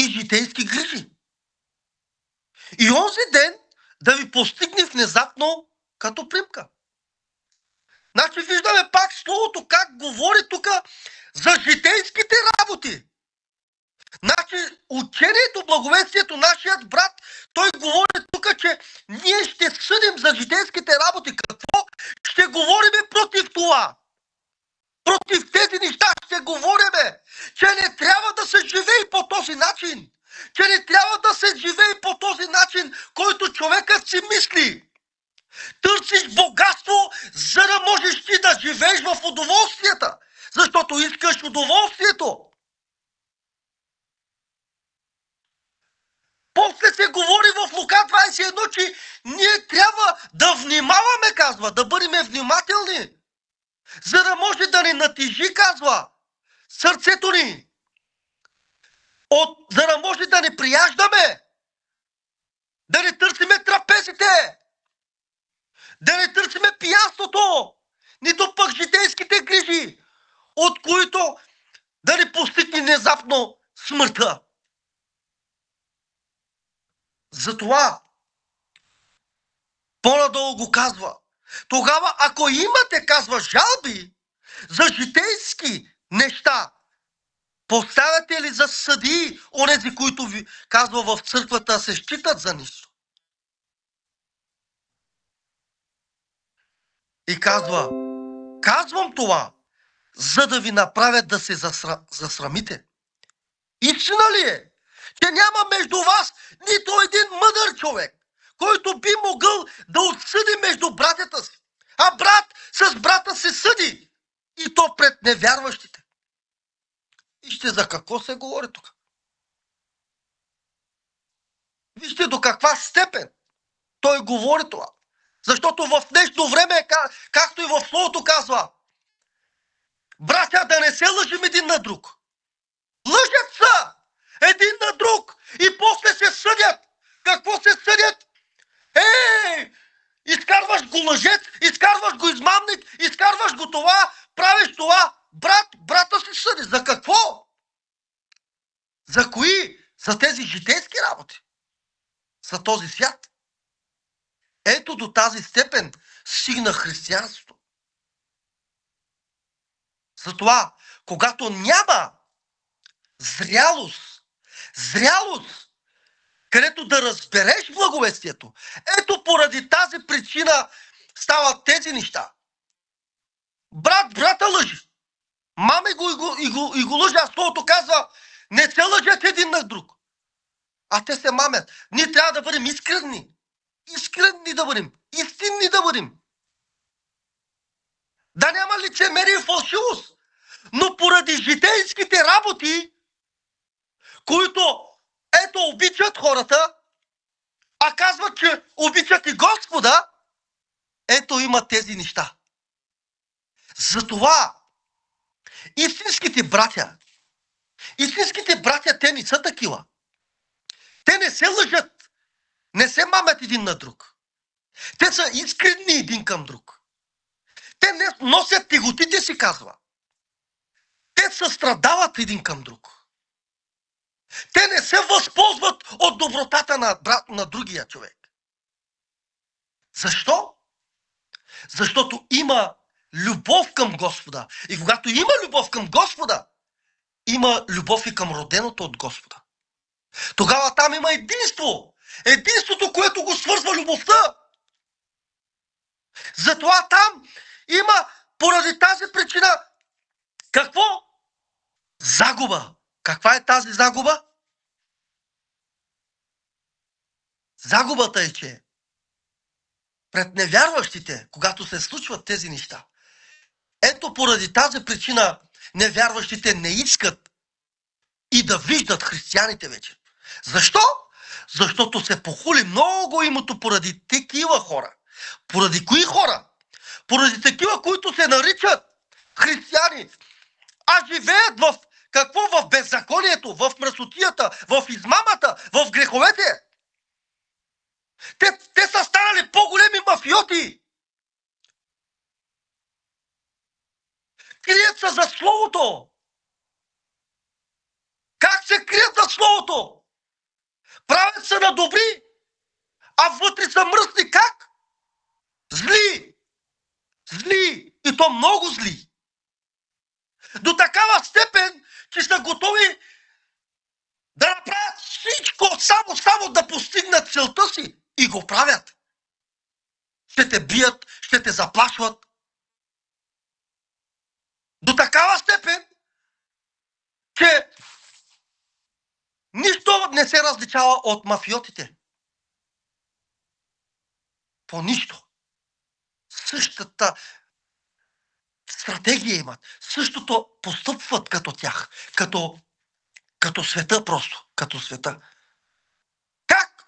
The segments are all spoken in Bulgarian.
и житейски грижи. И онзи ден да ви постигне внезапно като примка. Значи виждаме пак словото как говори тук за житейските работи. Значи учението, благовестието, нашият брат, той говори тук, че ние ще съдим за житейските работи. Какво? Ще говориме против това. Против тези неща ще говориме, че не трябва да се живее по този начин. Че не трябва да се живее по този начин, който човекът си мисли. Търсиш богатство, за да можеш ти да живееш в удоволствията. Защото искаш удоволствието. После се говори в Лука 21, че ние трябва да внимаваме, казва, да бъдем внимателни. За да може да ни натежи, казва, сърцето ни. За да може да не прияждаме. Да не търсиме трапезите. Да не търсиме пиянството. Нито пък житейските грижи, от които да не постигне внезапно смъртта. Затова по-надолу го казва. Тогава, ако имате, казва, жалби за житейски неща, поставяте ли за съдии онези, които ви казва в църквата, се считат за нищо? И казва, казвам това, за да ви направят да се засрамите. Истина ли е, че няма между вас нито един мъдър човек, който би могъл да отсъди между братята си, а брат с брата се съди, и то пред невярващите? Вижте за какво се говори тук. Вижте до каква степен той говори това. Защото в днешно време, както и в Словото казва, братя, да не се лъжим един на друг. Лъжат са един на друг и после се съдят. Какво се съдят? Изкарваш го лъжец, изкарваш го измамник, изкарваш го това, правиш това. Брата си съди. За какво? За кои? За тези житейски работи. За този свят. Ето до тази степен стигна християнството. Затова, когато няма зрялост, където да разбереш благовестието, ето поради тази причина стават тези неща. Брата лъжи. Маме го и го лъжи, а Словото казва, не се лъжат един на друг. А те се мамят. Ние трябва да бъдем искрени. Искрени да бъдем. Истинни да бъдем. Да няма лицемерие и фалшивост. Но поради житейските работи, които ето обичат хората, а казват, че обичат и Господа, ето има тези неща. Затова истинските братя, те не са такива. Те не се лъжат, не се мамят един на друг. Те са искрени един към друг. Те не носят теготите си, казва. Те състрадават един към друг. Те не се възползват от добротата на другия човек. Защо? Защото има любов към Господа. И когато има любов към Господа, има любов и към роденото от Господа. Тогава там има единство. Единството, което го свързва любовта. Затова там има поради тази причина какво? Загуба. Каква е тази загуба? Загубата е, че пред невярващите, когато се случват тези неща, ето поради тази причина невярващите не искат и да виждат християните вече. Защо? Защото се похули много името поради такива хора. Поради кои хора? Поради такива, които се наричат християни, а живеят в какво? В беззаконието, в мръсотията, в измамата, в греховете. Те са станали по-големи мафиоти. Крият се за Словото. Как се крият за Словото? Правят се на добри, а вътре са мръсни. Как? Зли. Зли. И то много зли. До такава степен, че са готови да направят всичко, само да постигнат целта си. И го правят. Ще те бият, ще те заплашват. До такава степен, че нищо не се различава от мафиотите. По нищо. Същата стратегия имат. Същото постъпват като тях. Като света просто. Като света. Как?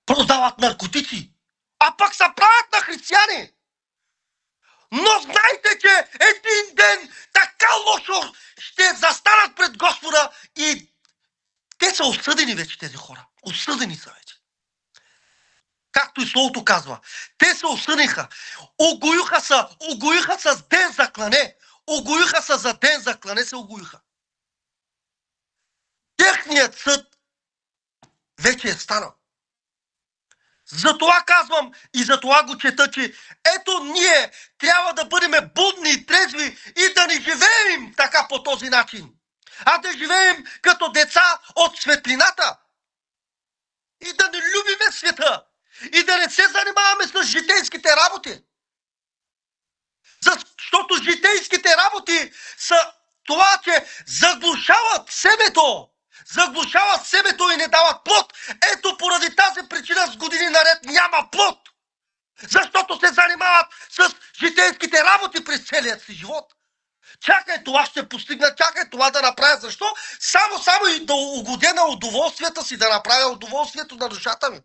Продават наркотици. А пък се правят на християни. Но знайте, че един ден така лошо ще застанат пред Господа и те са осъдени вече тези хора. Осъдени са вече. Както и Словото казва. Те се осъдиха. Огоиха с ден за клане. Огоиха се за ден за клане, се огоиха. Техният съд вече е станал. Затова казвам и затова го чета, че ето ние трябва да бъдем будни и трезви и да не живеем така по този начин, а да живеем като деца от светлината и да не любиме света и да не се занимаваме с житейските работи. Защото житейските работи са това, че заглушават семето и не дават плод. Ето поради тази причина с години наред няма плод. Защото се занимават с житейските работи през целият си живот. Чакай, това ще постигна, чакай това да направя. Защо? Само и да угодя на удоволствията си, да направя удоволствието на душата ми.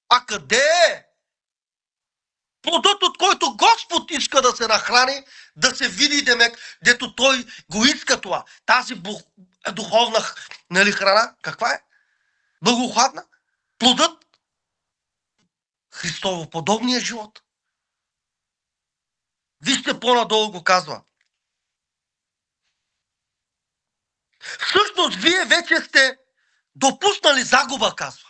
А къде е плодът, от който Господ иска да се нахрани, да се види, демек, дето Той го иска това? Тази духовна храна, каква е? Благоухадна? Плодът? Христовоподобния живот. Вижте, по-надолу го казва. Всъщност, вие вече сте допуснали загуба, казва.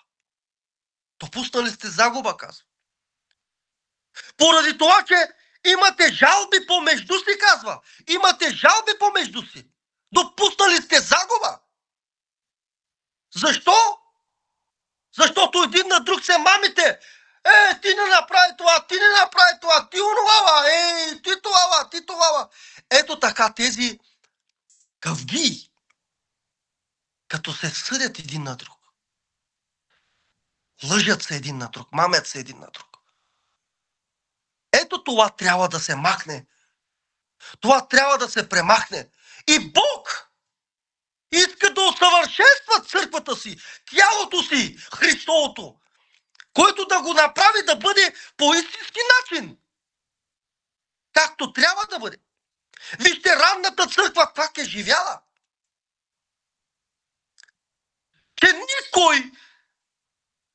Допуснали сте загуба, казва. Поради това, че имате жалби помежду си, казва. Имате жалби помежду си. Допуснали сте загуба. Защо? Защото един на друг се мамите. Ти не направи това, ти не направи това, ти онова, ти това. Ето така тези къвги, като се съдят един на друг. Лъжат се един на друг, мамят се един на друг. Ето това трябва да се махне. Това трябва да се премахне. И Бог иска да усъвършенства църквата си, тялото си, Христовото, който да го направи да бъде по истински начин. Както трябва да бъде. Вижте ранната църква как е живяла. Че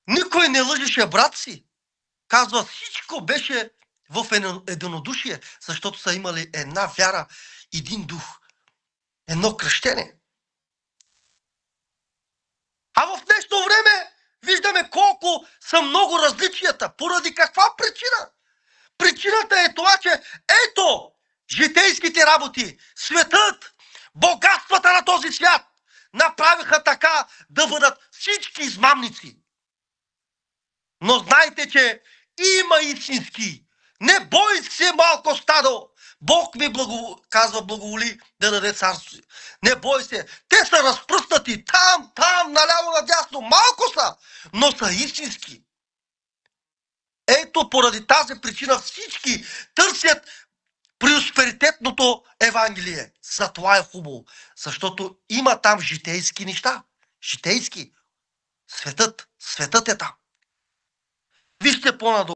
никой не лъжеше брат си. Казва, всичко беше в единодушие, защото са имали една вяра, един дух, едно кръщение. А в днешно време виждаме колко са много различията. Поради каква причина? Причината е това, че ето житейските работи, светът, богатствата на този свят направиха така да бъдат всички измамници. Но знайте, че има истински. Не бой се, малко стадо. Бог ми казва благоволи да даде царство си. Не бой се. Те са разпръснати там, наляво, надясно. Малко са, но са истински. Ето поради тази причина всички търсят просперитетното Евангелие. Затова е хубаво. Защото има там житейски неща. Житейски. Светът е там. Вижте по-надолу.